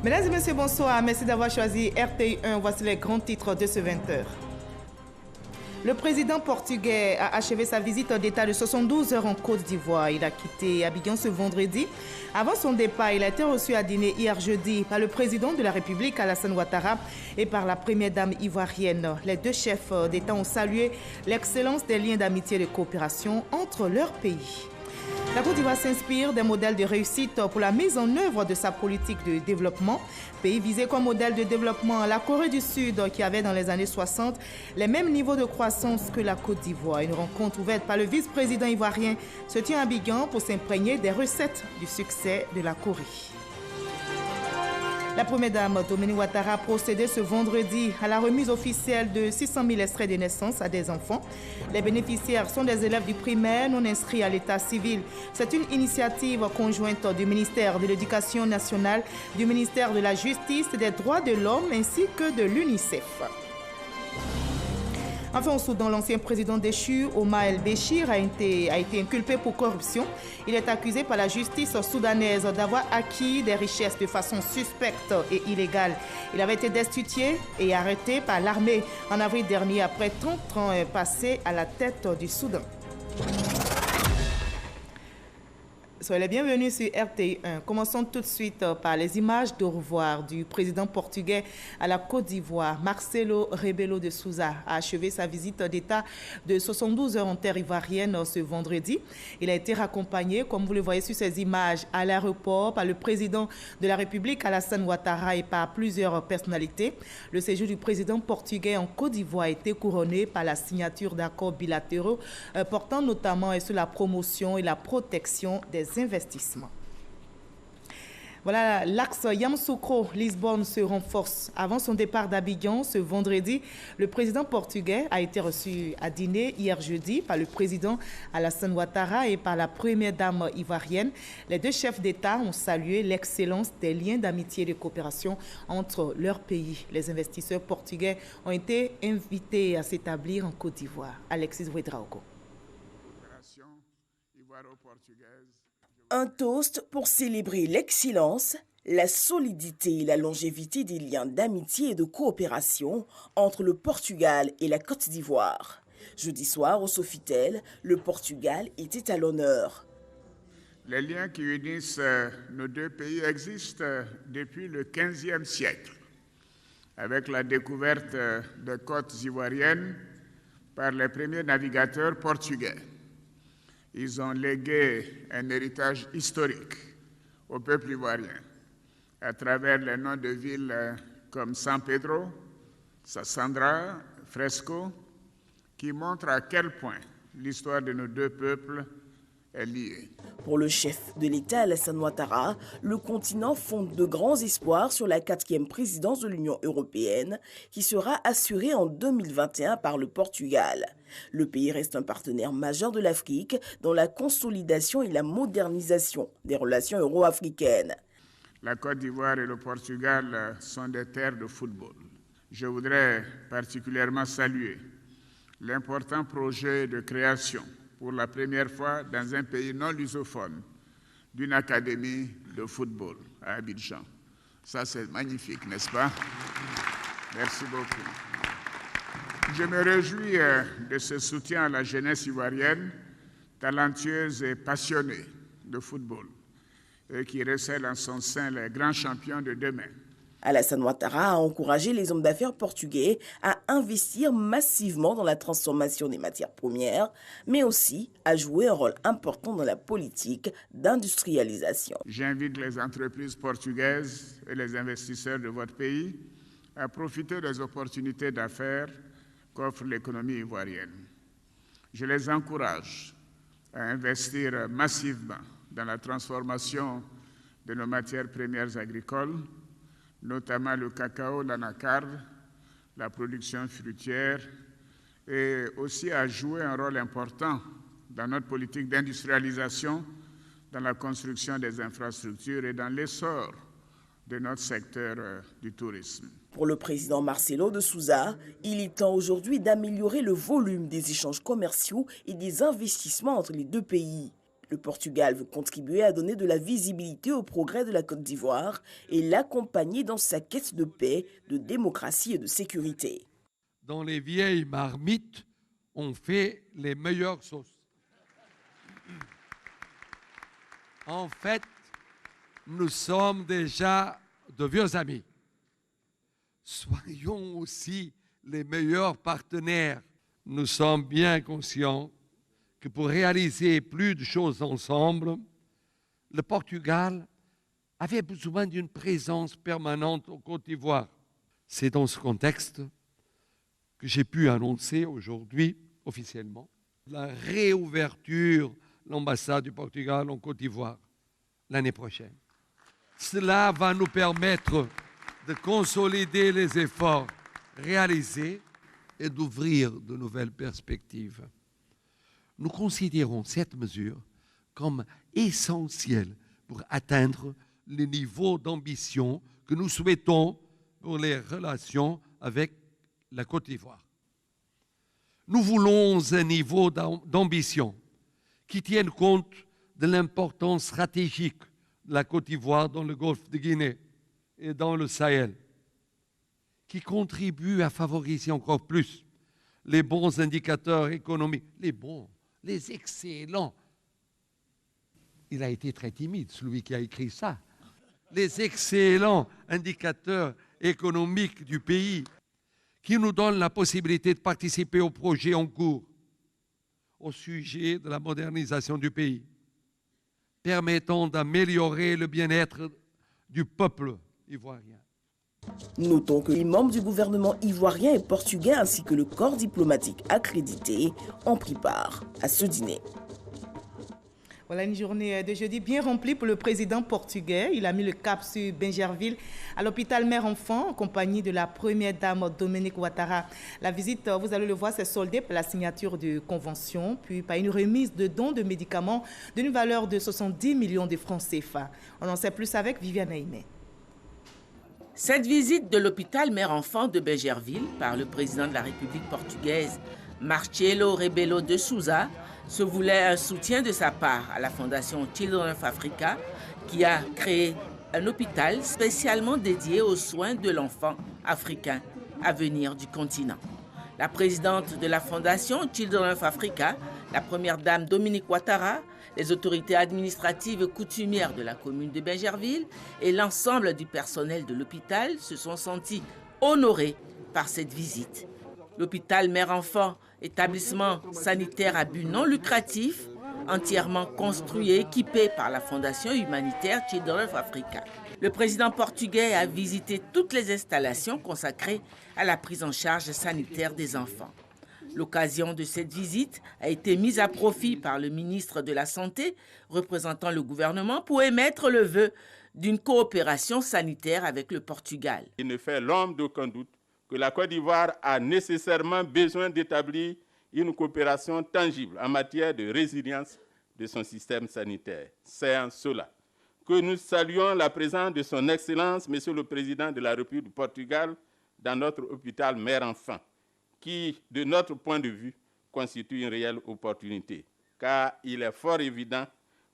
Mesdames et messieurs, bonsoir. Merci d'avoir choisi RTI1. Voici les grands titres de ce 20h. Le président portugais a achevé sa visite d'État de 72 heures en Côte d'Ivoire. Il a quitté Abidjan ce vendredi. Avant son départ, il a été reçu à dîner hier jeudi par le président de la République, Alassane Ouattara, et par la première dame ivoirienne. Les deux chefs d'État ont salué l'excellence des liens d'amitié et de coopération entre leurs pays. La Côte d'Ivoire s'inspire des modèles de réussite pour la mise en œuvre de sa politique de développement. Pays visé comme modèle de développement, la Corée du Sud, qui avait dans les années 60 les mêmes niveaux de croissance que la Côte d'Ivoire. Une rencontre ouverte par le vice-président ivoirien se tient à Abidjan pour s'imprégner des recettes du succès de la Corée. La première dame, Dominique Ouattara, a procédé ce vendredi à la remise officielle de 600 000 extraits de naissance à des enfants. Les bénéficiaires sont des élèves du primaire non inscrits à l'état civil. C'est une initiative conjointe du ministère de l'Éducation nationale, du ministère de la Justice et des Droits de l'Homme ainsi que de l'UNICEF. Enfin, au Soudan, l'ancien président déchu, Omar El-Béchir, a été inculpé pour corruption. Il est accusé par la justice soudanaise d'avoir acquis des richesses de façon suspecte et illégale. Il avait été destitué et arrêté par l'armée en avril dernier après 30 ans passés à la tête du Soudan. Soyez les bienvenus sur RTI1. Commençons tout de suite par les images d'au revoir du président portugais à la Côte d'Ivoire. Marcelo Rebelo de Sousa a achevé sa visite d'État de 72 heures en terre ivoirienne ce vendredi. Il a été raccompagné, comme vous le voyez sur ces images, à l'aéroport par le président de la République, Alassane Ouattara, et par plusieurs personnalités. Le séjour du président portugais en Côte d'Ivoire a été couronné par la signature d'accords bilatéraux portant notamment sur la promotion et la protection des investissements. Voilà, l'axe Yamoussoukro-Lisbonne se renforce. Avant son départ d'Abidjan ce vendredi, le président portugais a été reçu à dîner hier jeudi par le président Alassane Ouattara et par la première dame ivoirienne. Les deux chefs d'État ont salué l'excellence des liens d'amitié et de coopération entre leurs pays. Les investisseurs portugais ont été invités à s'établir en Côte d'Ivoire. Alexis Ouedraogo. Un toast pour célébrer l'excellence, la solidité et la longévité des liens d'amitié et de coopération entre le Portugal et la Côte d'Ivoire. Jeudi soir, au Sofitel, le Portugal était à l'honneur. Les liens qui unissent nos deux pays existent depuis le XVe siècle, avec la découverte des côtes ivoiriennes par les premiers navigateurs portugais. Ils ont légué un héritage historique au peuple ivoirien à travers les noms de villes comme San Pedro, Sassandra, Fresco, qui montrent à quel point l'histoire de nos deux peuples est liée. Pour le chef de l'État, Alassane Ouattara, le continent fonde de grands espoirs sur la 4e présidence de l'Union européenne qui sera assurée en 2021 par le Portugal. Le pays reste un partenaire majeur de l'Afrique dans la consolidation et la modernisation des relations euro-africaines. La Côte d'Ivoire et le Portugal sont des terres de football. Je voudrais particulièrement saluer l'important projet de création pour la première fois dans un pays non lusophone d'une académie de football à Abidjan. Ça, c'est magnifique, n'est-ce pas? Merci beaucoup. Je me réjouis de ce soutien à la jeunesse ivoirienne, talentueuse et passionnée de football, et qui recèle en son sein les grands champions de demain. Alassane Ouattara a encouragé les hommes d'affaires portugais à investir massivement dans la transformation des matières premières, mais aussi à jouer un rôle important dans la politique d'industrialisation. J'invite les entreprises portugaises et les investisseurs de votre pays à profiter des opportunités d'affaires qu'offre l'économie ivoirienne. Je les encourage à investir massivement dans la transformation de nos matières premières agricoles, notamment le cacao, l'anacarde, la production fruitière, et aussi à jouer un rôle important dans notre politique d'industrialisation, dans la construction des infrastructures et dans l'essor de notre secteur du tourisme. Pour le président Marcelo de Sousa, il est temps aujourd'hui d'améliorer le volume des échanges commerciaux et des investissements entre les deux pays. Le Portugal veut contribuer à donner de la visibilité au progrès de la Côte d'Ivoire et l'accompagner dans sa quête de paix, de démocratie et de sécurité. Dans les vieilles marmites, on fait les meilleures sauces. En fait, nous sommes déjà de vieux amis. Soyons aussi les meilleurs partenaires. Nous sommes bien conscients que pour réaliser plus de choses ensemble, le Portugal avait besoin d'une présence permanente en Côte d'Ivoire. C'est dans ce contexte que j'ai pu annoncer aujourd'hui, officiellement, la réouverture de l'ambassade du Portugal en Côte d'Ivoire l'année prochaine. Cela va nous permettre de consolider les efforts réalisés et d'ouvrir de nouvelles perspectives. Nous considérons cette mesure comme essentielle pour atteindre le niveau d'ambition que nous souhaitons pour les relations avec la Côte d'Ivoire. Nous voulons un niveau d'ambition qui tienne compte de l'importance stratégique de la Côte d'Ivoire dans le golfe de Guinée et dans le Sahel, qui contribue à favoriser encore plus les bons indicateurs économiques, les excellents. Il a été très timide, celui qui a écrit ça. Les excellents indicateurs économiques du pays qui nous donnent la possibilité de participer aux projets en cours au sujet de la modernisation du pays, permettant d'améliorer le bien-être du peuple ivoirien. Notons que les membres du gouvernement ivoirien et portugais ainsi que le corps diplomatique accrédité ont pris part à ce dîner. Voilà une journée de jeudi bien remplie pour le président portugais. Il a mis le cap sur Bingerville, à l'hôpital mère-enfant, en compagnie de la première dame Dominique Ouattara. La visite, vous allez le voir, s'est soldée par la signature de convention, puis par une remise de dons de médicaments d'une valeur de 70 millions de francs CFA. On en sait plus avec Viviane Aimé. Cette visite de l'hôpital mère-enfant de Bingerville par le président de la République portugaise, Marcelo Rebelo de Sousa, se voulait un soutien de sa part à la fondation Children of Africa, qui a créé un hôpital spécialement dédié aux soins de l'enfant africain à venir du continent. La présidente de la fondation Children of Africa, la première dame Dominique Ouattara, les autorités administratives et coutumières de la commune de Bingerville et l'ensemble du personnel de l'hôpital se sont sentis honorés par cette visite. L'hôpital mère-enfant, établissement sanitaire à but non lucratif, entièrement construit et équipé par la fondation humanitaire Children of Africa. Le président portugais a visité toutes les installations consacrées à la prise en charge sanitaire des enfants. L'occasion de cette visite a été mise à profit par le ministre de la Santé, représentant le gouvernement, pour émettre le vœu d'une coopération sanitaire avec le Portugal. Il ne fait l'ombre d'aucun doute que la Côte d'Ivoire a nécessairement besoin d'établir une coopération tangible en matière de résilience de son système sanitaire. C'est en cela que nous saluons la présence de son Excellence, Monsieur le Président de la République du Portugal, dans notre hôpital mère-enfant, qui, de notre point de vue, constitue une réelle opportunité, car il est fort évident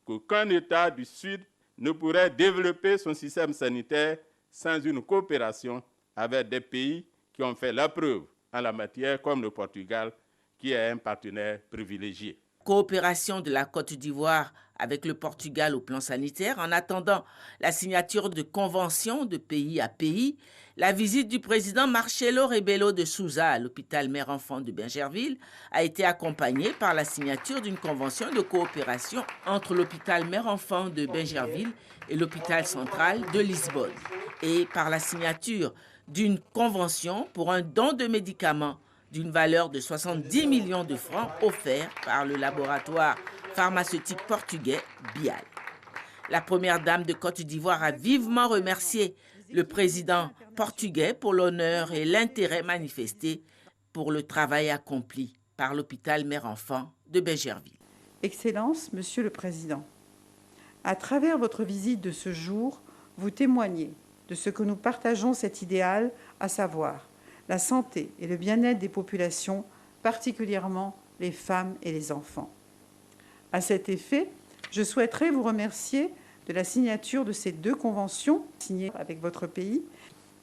qu'aucun État du Sud ne pourrait développer son système sanitaire sans une coopération avec des pays qui ont fait la preuve en la matière, comme le Portugal, qui est un partenaire privilégié. Coopération de la Côte d'Ivoire avec le Portugal au plan sanitaire. En attendant la signature de conventions de pays à pays, la visite du président Marcelo Rebelo de Sousa à l'hôpital mère-enfant de Bingerville a été accompagnée par la signature d'une convention de coopération entre l'hôpital mère-enfant de Bingerville et l'hôpital central de Lisbonne, et par la signature d'une convention pour un don de médicaments d'une valeur de 70 millions de francs offert par le laboratoire pharmaceutique portugais Bial. La première dame de Côte d'Ivoire a vivement remercié le président portugais pour l'honneur et l'intérêt manifesté pour le travail accompli par l'hôpital mère-enfant de Bingerville. Excellence, Monsieur le Président, à travers votre visite de ce jour, vous témoignez de ce que nous partageons cet idéal, à savoir la santé et le bien-être des populations, particulièrement les femmes et les enfants. À cet effet, Je souhaiterais vous remercier de la signature de ces 2 conventions signées avec votre pays.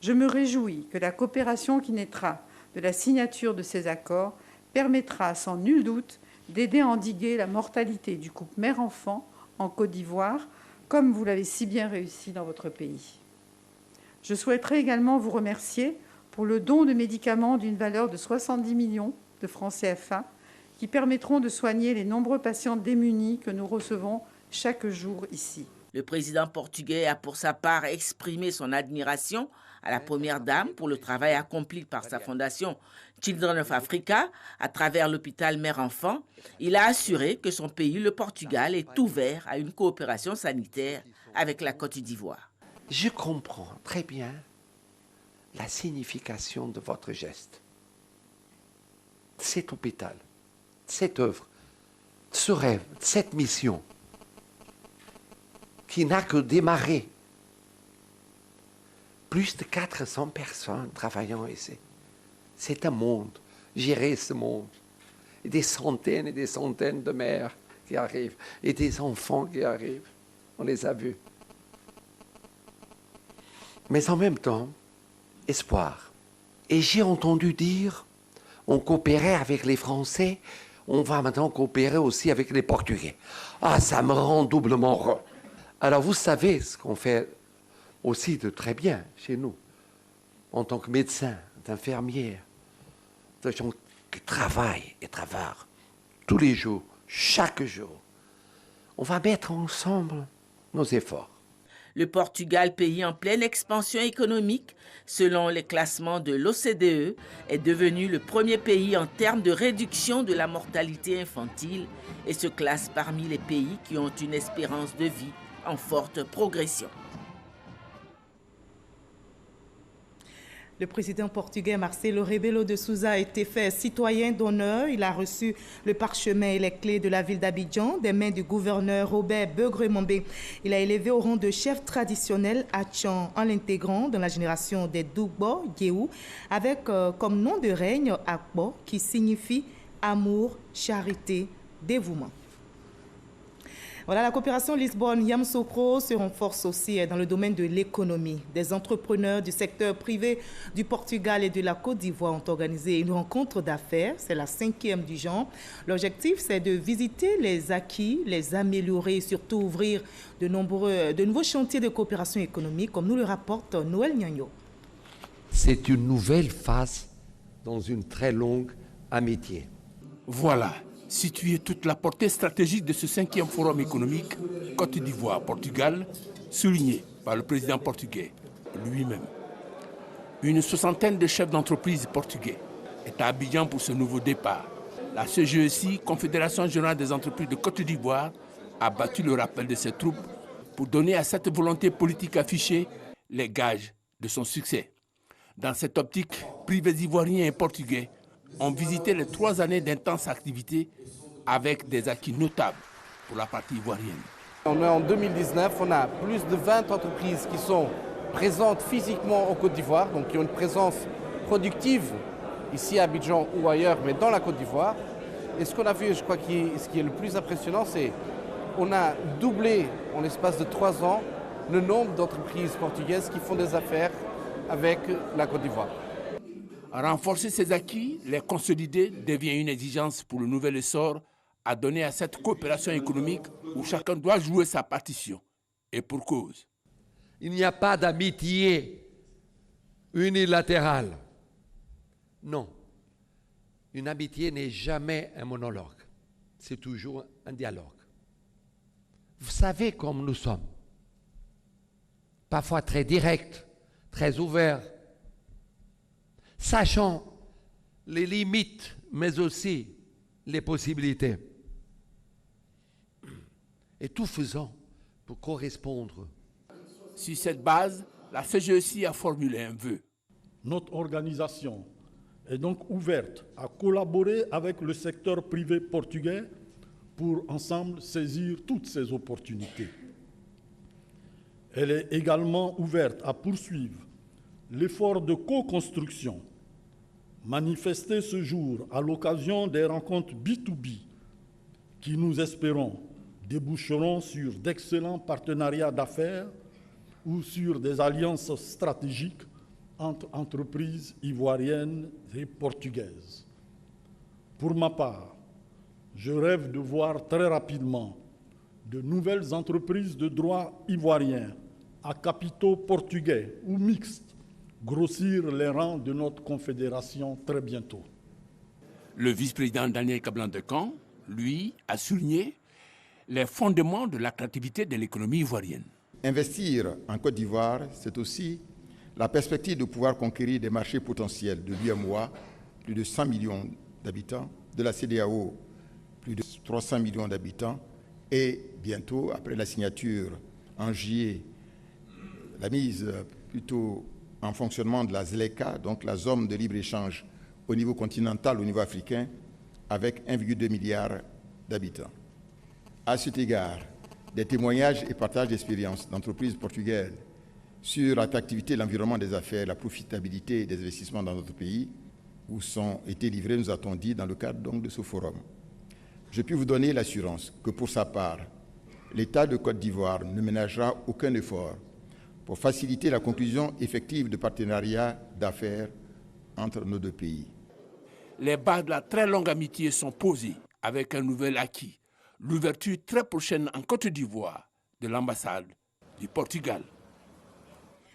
Je me réjouis que la coopération qui naîtra de la signature de ces accords permettra sans nul doute d'aider à endiguer la mortalité du couple mère-enfant en Côte d'Ivoire, comme vous l'avez si bien réussi dans votre pays. Je souhaiterais également vous remercier pour le don de médicaments d'une valeur de 70 millions de francs CFA qui permettront de soigner les nombreux patients démunis que nous recevons chaque jour ici. Le président portugais a pour sa part exprimé son admiration à la première dame pour le travail accompli par sa fondation Children of Africa à travers l'hôpital mère-enfant. Il a assuré que son pays, le Portugal, est ouvert à une coopération sanitaire avec la Côte d'Ivoire. Je comprends très bien la signification de votre geste. Cet hôpital, cette œuvre, ce rêve, cette mission qui n'a que démarré. Plus de 400 personnes travaillant ici. C'est un monde, gérer ce monde. Et des centaines de mères qui arrivent, et des enfants qui arrivent. On les a vus. Mais en même temps, espoir. Et j'ai entendu dire, on coopérait avec les Français, on va maintenant coopérer aussi avec les Portugais. Ah, ça me rend doublement heureux. Alors vous savez ce qu'on fait aussi de très bien chez nous, en tant que médecin, d'infirmière, de gens qui travaillent et travaillent tous les jours, chaque jour. On va mettre ensemble nos efforts. Le Portugal, pays en pleine expansion économique, selon les classements de l'OCDE, est devenu le premier pays en termes de réduction de la mortalité infantile et se classe parmi les pays qui ont une espérance de vie en forte progression. Le président portugais Marcelo Rebelo de Sousa a été fait citoyen d'honneur. Il a reçu le parchemin et les clés de la ville d'Abidjan des mains du gouverneur Robert Begremombe. Il a élevé au rang de chef traditionnel Achan en l'intégrant dans la génération des Dugbo Yéhou avec comme nom de règne Akbo qui signifie amour, charité, dévouement. Voilà, la coopération Lisbonne-Yamoussoukro se renforce aussi dans le domaine de l'économie. Des entrepreneurs du secteur privé du Portugal et de la Côte d'Ivoire ont organisé une rencontre d'affaires. C'est la 5e du genre. L'objectif, c'est de visiter les acquis, les améliorer et surtout ouvrir de nouveaux chantiers de coopération économique, comme nous le rapporte Noël Nyagno. C'est une nouvelle phase dans une très longue amitié. Voilà. Situer toute la portée stratégique de ce 5e forum économique Côte d'Ivoire-Portugal, souligné par le président portugais lui-même. Une 60aine de chefs d'entreprise portugais est à Abidjan pour ce nouveau départ. La CGECI, Confédération générale des entreprises de Côte d'Ivoire, a battu le rappel de ses troupes pour donner à cette volonté politique affichée les gages de son succès. Dans cette optique, privés ivoiriens et portugais ont visité les 3 années d'intense activité avec des acquis notables pour la partie ivoirienne. On est en 2019, on a plus de 20 entreprises qui sont présentes physiquement en Côte d'Ivoire, donc qui ont une présence productive ici à Abidjan ou ailleurs, mais dans la Côte d'Ivoire. Et ce qu'on a vu, je crois ce qui est le plus impressionnant, c'est qu'on a doublé en l'espace de 3 ans le nombre d'entreprises portugaises qui font des affaires avec la Côte d'Ivoire. Renforcer ces acquis, les consolider, devient une exigence pour le nouvel essor à donner à cette coopération économique où chacun doit jouer sa partition. Et pour cause. Il n'y a pas d'amitié unilatérale. Non. Une amitié n'est jamais un monologue. C'est toujours un dialogue. Vous savez comme nous sommes. Parfois très directs, très ouverts. Sachant les limites, mais aussi les possibilités. Et tout faisant pour correspondre. Sur cette base, la CGECI a formulé un vœu. Notre organisation est donc ouverte à collaborer avec le secteur privé portugais pour ensemble saisir toutes ces opportunités. Elle est également ouverte à poursuivre l'effort de co-construction manifesté ce jour à l'occasion des rencontres B2B qui, nous espérons, déboucheront sur d'excellents partenariats d'affaires ou sur des alliances stratégiques entre entreprises ivoiriennes et portugaises. Pour ma part, je rêve de voir très rapidement de nouvelles entreprises de droit ivoirien à capitaux portugais ou mixtes grossir les rangs de notre confédération très bientôt. Le vice-président Daniel Kablan-Decan, lui, a souligné les fondements de l'attractivité de l'économie ivoirienne. Investir en Côte d'Ivoire, c'est aussi la perspective de pouvoir conquérir des marchés potentiels de l'UEMOA, plus de 100 millions d'habitants, de la CEDEAO, plus de 300 millions d'habitants, et bientôt, après la signature en juillet, la mise plutôt en fonctionnement de la ZLECA, donc la zone de libre-échange au niveau continental, au niveau africain, avec 1,2 milliard d'habitants. À cet égard, des témoignages et partages d'expériences d'entreprises portugaises sur l'attractivité de l'environnement des affaires, la profitabilité des investissements dans notre pays, où sont été livrés, nous a-t-on dit, dans le cadre donc de ce forum. Je puis vous donner l'assurance que pour sa part, l'État de Côte d'Ivoire ne ménagera aucun effort pour faciliter la conclusion effective de partenariats d'affaires entre nos deux pays. Les bases de la très longue amitié sont posées avec un nouvel acquis, l'ouverture très prochaine en Côte d'Ivoire de l'ambassade du Portugal.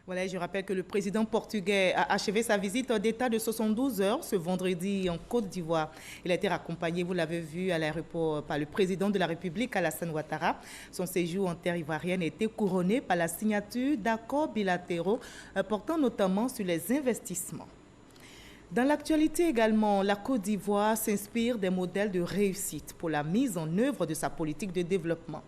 Voilà, je rappelle que le président portugais a achevé sa visite d'État de 72 heures ce vendredi en Côte d'Ivoire. Il a été accompagné, vous l'avez vu, à l'aéroport par le président de la République, Alassane Ouattara. Son séjour en terre ivoirienne a été couronné par la signature d'accords bilatéraux portant notamment sur les investissements. Dans l'actualité également, la Côte d'Ivoire s'inspire des modèles de réussite pour la mise en œuvre de sa politique de développement.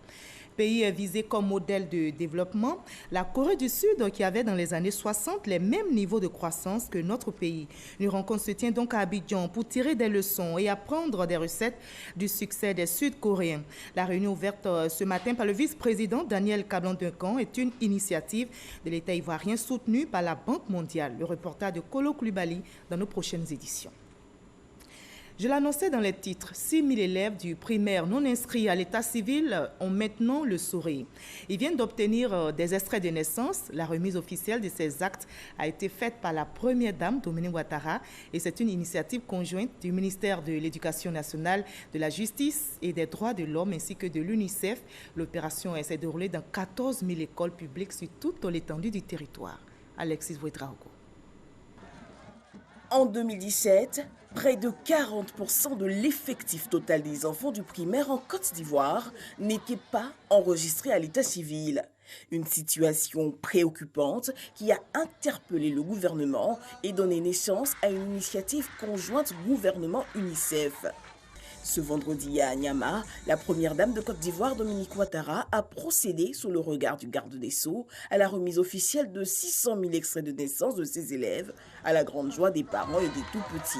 Pays visé comme modèle de développement, la Corée du Sud, qui avait dans les années 60 les mêmes niveaux de croissance que notre pays. Une rencontre se tient donc à Abidjan pour tirer des leçons et apprendre des recettes du succès des Sud-Coréens. La réunion ouverte ce matin par le vice-président Daniel Kablan-Decan est une initiative de l'État ivoirien soutenue par la Banque mondiale. Le reportage de Kolo Koulibaly dans nos prochaines éditions. Je l'annonçais dans les titres, 6 000 élèves du primaire non inscrits à l'état civil ont maintenant le sourire. Ils viennent d'obtenir des extraits de naissance. La remise officielle de ces actes a été faite par la première dame, Dominique Ouattara, et c'est une initiative conjointe du ministère de l'Éducation nationale, de la Justice et des droits de l'homme ainsi que de l'UNICEF. L'opération s'est déroulée dans 14 000 écoles publiques sur toute l'étendue du territoire. Alexis Ouedraogo. En 2017, près de 40% de l'effectif total des enfants du primaire en Côte d'Ivoire n'étaient pas enregistrés à l'état civil. Une situation préoccupante qui a interpellé le gouvernement et donné naissance à une initiative conjointe gouvernement-UNICEF. Ce vendredi à Niamey, la première dame de Côte d'Ivoire, Dominique Ouattara, a procédé, sous le regard du garde des Sceaux, à la remise officielle de 600 000 extraits de naissance de ses élèves, à la grande joie des parents et des tout-petits.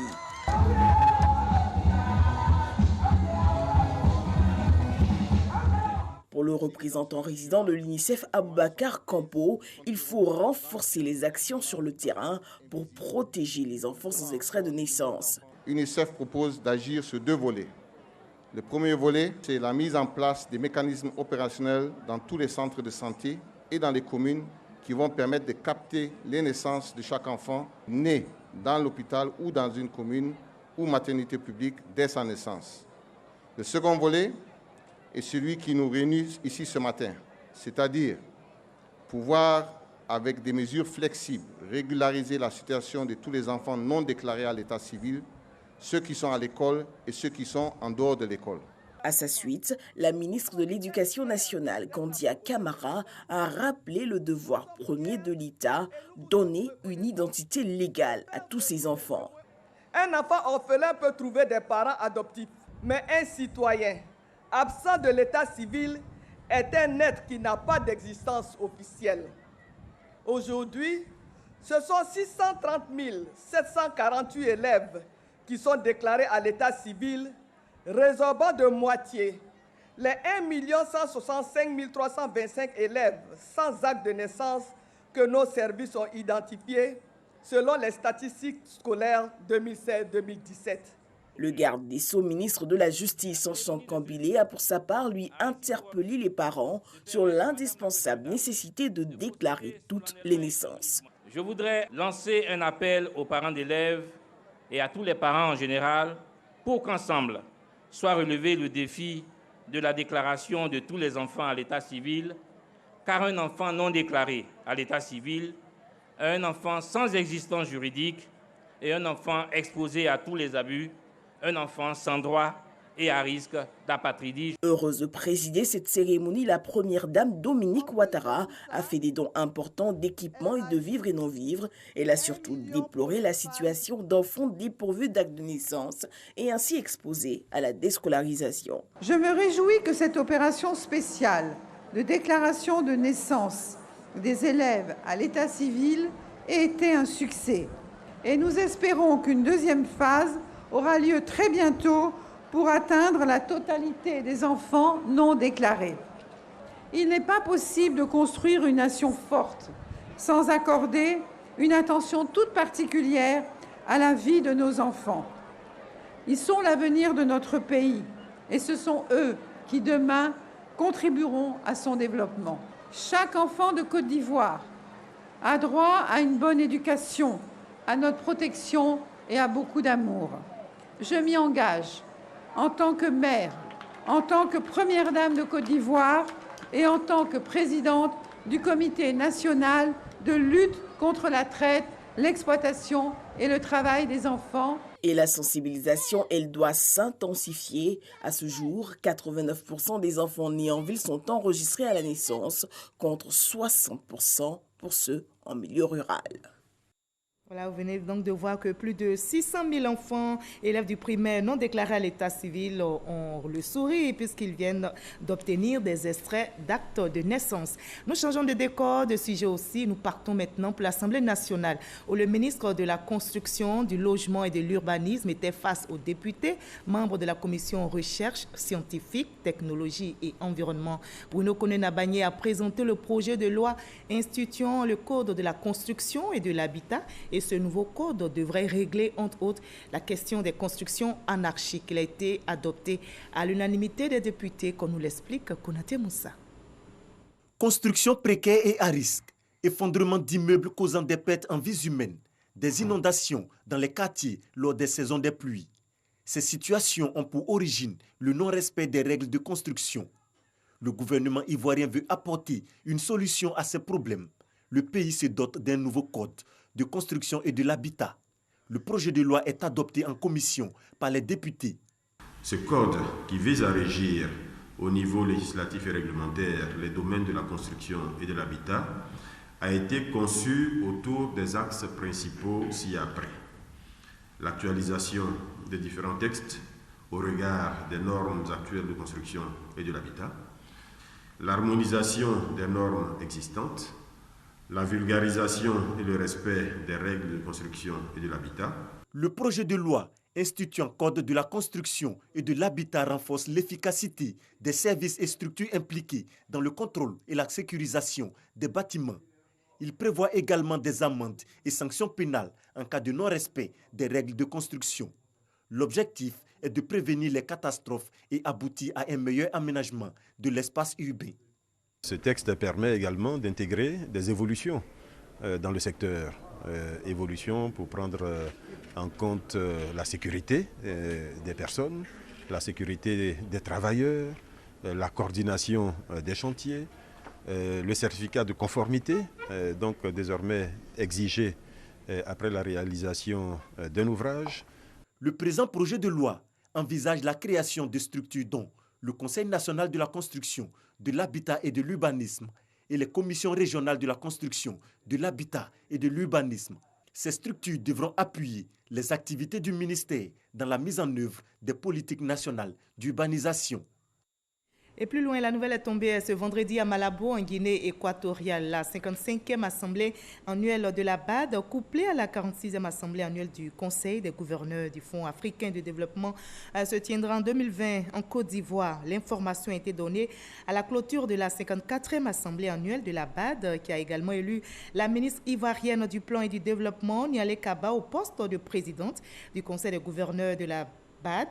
Pour le représentant résident de l'UNICEF, Aboubacar Campo, il faut renforcer les actions sur le terrain pour protéger les enfants sans extrait de naissance. UNICEF propose d'agir sur deux volets. Le premier volet, c'est la mise en place des mécanismes opérationnels dans tous les centres de santé et dans les communes qui vont permettre de capter les naissances de chaque enfant né dans l'hôpital ou dans une commune ou maternité publique dès sa naissance. Le second volet est celui qui nous réunit ici ce matin, c'est-à-dire pouvoir, avec des mesures flexibles, régulariser la situation de tous les enfants non déclarés à l'état civil, ceux qui sont à l'école et ceux qui sont en dehors de l'école. À sa suite, la ministre de l'Éducation nationale, Kandia Camara, a rappelé le devoir premier de l'État, donner une identité légale à tous ses enfants. Un enfant orphelin peut trouver des parents adoptifs, mais un citoyen absent de l'état civil est un être qui n'a pas d'existence officielle. Aujourd'hui, ce sont 630 748 élèves qui sont déclarés à l'état civil, résorbant de moitié les 1 165 325 élèves sans acte de naissance que nos services ont identifiés selon les statistiques scolaires 2016-2017. Le garde des Sceaux, ministre de la Justice, Enchant Bilé, a pour sa part lui interpellé les parents sur l'indispensable nécessité de déclarer toutes les naissances. Je voudrais lancer un appel aux parents d'élèves et à tous les parents en général pour qu'ensemble soit relevé le défi de la déclaration de tous les enfants à l'état civil, car un enfant non déclaré à l'état civil est un enfant sans existence juridique et un enfant exposé à tous les abus, un enfant sans droit et à risque d'apatridie. Heureuse de présider cette cérémonie, la première dame Dominique Ouattara a fait des dons importants d'équipements et de vivres et non-vivres. Elle a surtout déploré la situation d'enfants dépourvus d'acte de naissance et ainsi exposés à la déscolarisation. Je me réjouis que cette opération spéciale de déclaration de naissance des élèves à l'état civil ait été un succès. Et nous espérons qu'une deuxième phase aura lieu très bientôt pour atteindre la totalité des enfants non déclarés. Il n'est pas possible de construire une nation forte sans accorder une attention toute particulière à la vie de nos enfants. Ils sont l'avenir de notre pays et ce sont eux qui, demain, contribueront à son développement. Chaque enfant de Côte d'Ivoire a droit à une bonne éducation, à notre protection et à beaucoup d'amour. Je m'y engage en tant que mère, en tant que première dame de Côte d'Ivoire et en tant que présidente du Comité national de lutte contre la traite, l'exploitation et le travail des enfants. Et la sensibilisation, elle doit s'intensifier. À ce jour, 89% des enfants nés en ville sont enregistrés à la naissance, contre 60% pour ceux en milieu rural. Voilà, vous venez donc de voir que plus de 600 000 enfants, élèves du primaire non déclarés à l'état civil, ont le sourire puisqu'ils viennent d'obtenir des extraits d'actes de naissance. Nous changeons de décor, de sujet aussi. Nous partons maintenant pour l'Assemblée nationale où le ministre de la Construction, du Logement et de l'Urbanisme était face aux députés, membres de la commission Recherche scientifique, technologie et environnement. Bruno Koné-Nabagné a présenté le projet de loi instituant le Code de la construction et de l'habitat. Et ce nouveau code devrait régler, entre autres, la question des constructions anarchiques. Il a été adopté à l'unanimité des députés, comme nous l'explique Konaté Moussa. Construction précaire et à risque, effondrement d'immeubles causant des pertes en vies humaines, des inondations dans les quartiers lors des saisons des pluies. Ces situations ont pour origine le non-respect des règles de construction. Le gouvernement ivoirien veut apporter une solution à ces problèmes. Le pays se dote d'un nouveau code de construction et de l'habitat. Le projet de loi est adopté en commission par les députés. Ce code qui vise à régir au niveau législatif et réglementaire les domaines de la construction et de l'habitat a été conçu autour des axes principaux ci-après. L'actualisation des différents textes au regard des normes actuelles de construction et de l'habitat, l'harmonisation des normes existantes, la vulgarisation et le respect des règles de construction et de l'habitat. Le projet de loi instituant code de la construction et de l'habitat renforce l'efficacité des services et structures impliqués dans le contrôle et la sécurisation des bâtiments. Il prévoit également des amendes et sanctions pénales en cas de non-respect des règles de construction. L'objectif est de prévenir les catastrophes et aboutir à un meilleur aménagement de l'espace urbain. Ce texte permet également d'intégrer des évolutions dans le secteur. Évolutions pour prendre en compte la sécurité des personnes, la sécurité des travailleurs, la coordination des chantiers, le certificat de conformité, donc désormais exigé après la réalisation d'un ouvrage. Le présent projet de loi envisage la création de structures dont le Conseil national de la construction, de l'habitat et de l'urbanisme et les commissions régionales de la construction, de l'habitat et de l'urbanisme. Ces structures devront appuyer les activités du ministère dans la mise en œuvre des politiques nationales d'urbanisation. Et plus loin, la nouvelle est tombée ce vendredi à Malabo, en Guinée équatoriale. La 55e assemblée annuelle de la BAD, couplée à la 46e assemblée annuelle du Conseil des gouverneurs du Fonds africain de développement, se tiendra en 2020 en Côte d'Ivoire. L'information a été donnée à la clôture de la 54e assemblée annuelle de la BAD, qui a également élu la ministre ivoirienne du Plan et du Développement, Nialé Kaba, au poste de présidente du Conseil des gouverneurs de la BAD.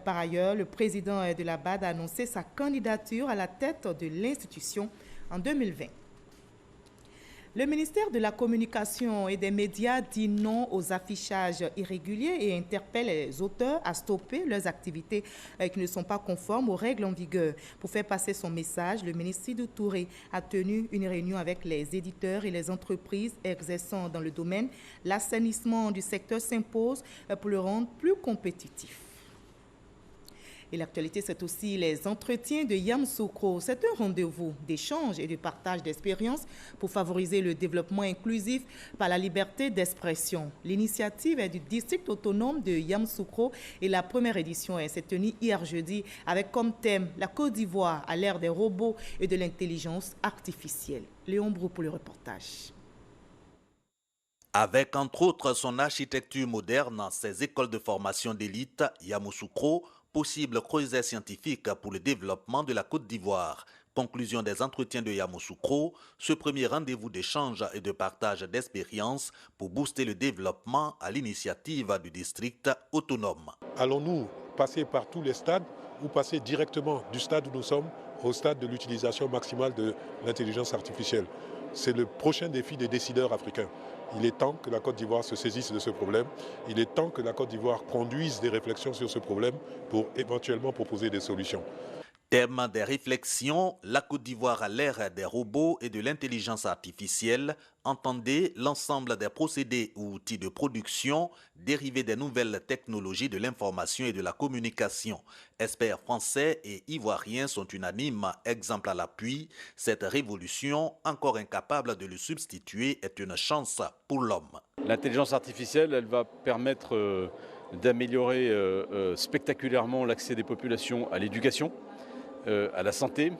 Par ailleurs, le président de la BAD a annoncé sa candidature à la tête de l'institution en 2020. Le ministère de la Communication et des Médias dit non aux affichages irréguliers et interpelle les auteurs à stopper leurs activités qui ne sont pas conformes aux règles en vigueur. Pour faire passer son message, le ministre Sidou Touré a tenu une réunion avec les éditeurs et les entreprises exerçant dans le domaine. L'assainissement du secteur s'impose pour le rendre plus compétitif. Et l'actualité, c'est aussi les entretiens de Yamoussoukro. C'est un rendez-vous d'échange et de partage d'expériences pour favoriser le développement inclusif par la liberté d'expression. L'initiative est du district autonome de Yamoussoukro et la première édition s'est tenue hier jeudi avec comme thème la Côte d'Ivoire à l'ère des robots et de l'intelligence artificielle. Léon Brou pour le reportage. Avec entre autres son architecture moderne, ses écoles de formation d'élite, Yamoussoukro, possible creuset scientifique pour le développement de la Côte d'Ivoire. Conclusion des entretiens de Yamoussoukro, ce premier rendez-vous d'échange et de partage d'expériences pour booster le développement à l'initiative du district autonome. Allons-nous passer par tous les stades ou passer directement du stade où nous sommes au stade de l'utilisation maximale de l'intelligence artificielle? C'est le prochain défi des décideurs africains. Il est temps que la Côte d'Ivoire se saisisse de ce problème. Il est temps que la Côte d'Ivoire conduise des réflexions sur ce problème pour éventuellement proposer des solutions. Thème des réflexions, la Côte d'Ivoire à l'ère des robots et de l'intelligence artificielle. Entendez l'ensemble des procédés ou outils de production dérivés des nouvelles technologies de l'information et de la communication. Experts français et ivoiriens sont unanimes. Exemple à l'appui, cette révolution, encore incapable de le substituer, est une chance pour l'homme. L'intelligence artificielle, elle va permettre d'améliorer spectaculairement l'accès des populations à l'éducation, à la santé,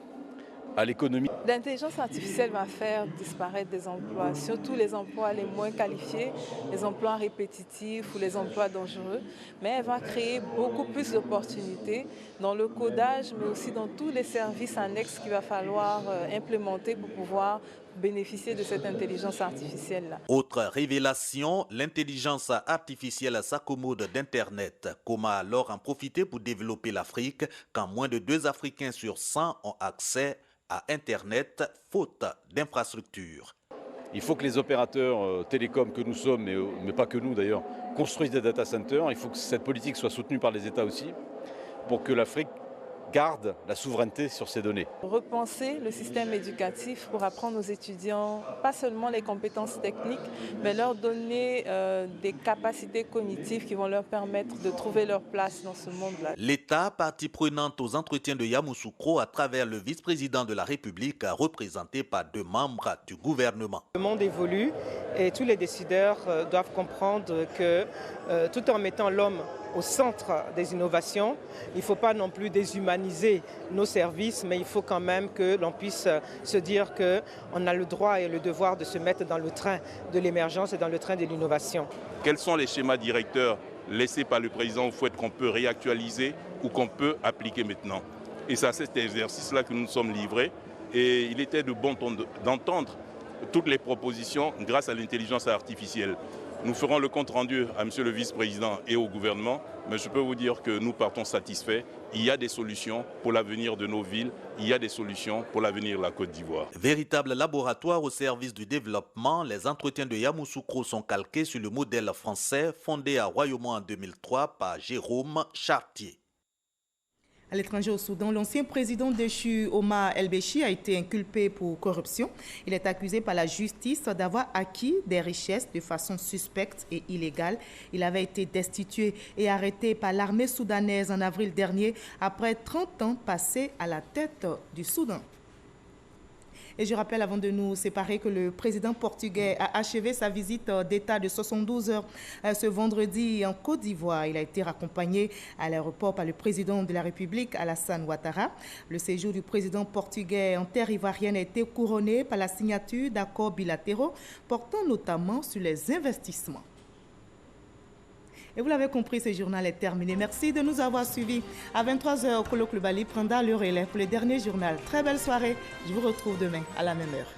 à l'économie. L'intelligence artificielle va faire disparaître des emplois, surtout les emplois les moins qualifiés, les emplois répétitifs ou les emplois dangereux, mais elle va créer beaucoup plus d'opportunités dans le codage, mais aussi dans tous les services annexes qu'il va falloir implémenter pour pouvoir bénéficier de cette intelligence artificielle-là. Autre révélation, l'intelligence artificielle s'accommode d'Internet. Comment alors en profiter pour développer l'Afrique quand moins de 2 Africains sur 100 ont accès à Internet, faute d'infrastructures? Il faut que les opérateurs télécoms que nous sommes, mais pas que nous d'ailleurs, construisent des data centers. Il faut que cette politique soit soutenue par les États aussi, pour que l'Afrique garde la souveraineté sur ces données. Repenser le système éducatif pour apprendre aux étudiants pas seulement les compétences techniques, mais leur donner des capacités cognitives qui vont leur permettre de trouver leur place dans ce monde-là. L'État, partie prenante aux entretiens de Yamoussoukro à travers le vice-président de la République, représenté par 2 membres du gouvernement. Le monde évolue et tous les décideurs doivent comprendre que tout en mettant l'homme au centre des innovations, il ne faut pas non plus déshumaniser nos services, mais il faut quand même que l'on puisse se dire qu'on a le droit et le devoir de se mettre dans le train de l'émergence et dans le train de l'innovation. Quels sont les schémas directeurs laissés par le président Houphouët qu'on peut réactualiser ou qu'on peut appliquer maintenant? Et c'est à cet exercice-là que nous nous sommes livrés. Et il était de bon ton d'entendre toutes les propositions grâce à l'intelligence artificielle. Nous ferons le compte rendu à Monsieur le vice-président et au gouvernement, mais je peux vous dire que nous partons satisfaits. Il y a des solutions pour l'avenir de nos villes, il y a des solutions pour l'avenir de la Côte d'Ivoire. Véritable laboratoire au service du développement, les entretiens de Yamoussoukro sont calqués sur le modèle français fondé à Royaumont en 2003 par Jérôme Chartier. À l'étranger au Soudan, l'ancien président déchu Omar El-Béchi a été inculpé pour corruption. Il est accusé par la justice d'avoir acquis des richesses de façon suspecte et illégale. Il avait été destitué et arrêté par l'armée soudanaise en avril dernier après 30 ans passés à la tête du Soudan. Et je rappelle avant de nous séparer que le président portugais a achevé sa visite d'État de 72 heures ce vendredi en Côte d'Ivoire. Il a été raccompagné à l'aéroport par le président de la République, Alassane Ouattara. Le séjour du président portugais en terre ivoirienne a été couronné par la signature d'accords bilatéraux portant notamment sur les investissements. Et vous l'avez compris, ce journal est terminé. Merci de nous avoir suivis. À 23h, Kolo Klubali prendra le relais pour le dernier journal. Très belle soirée. Je vous retrouve demain à la même heure.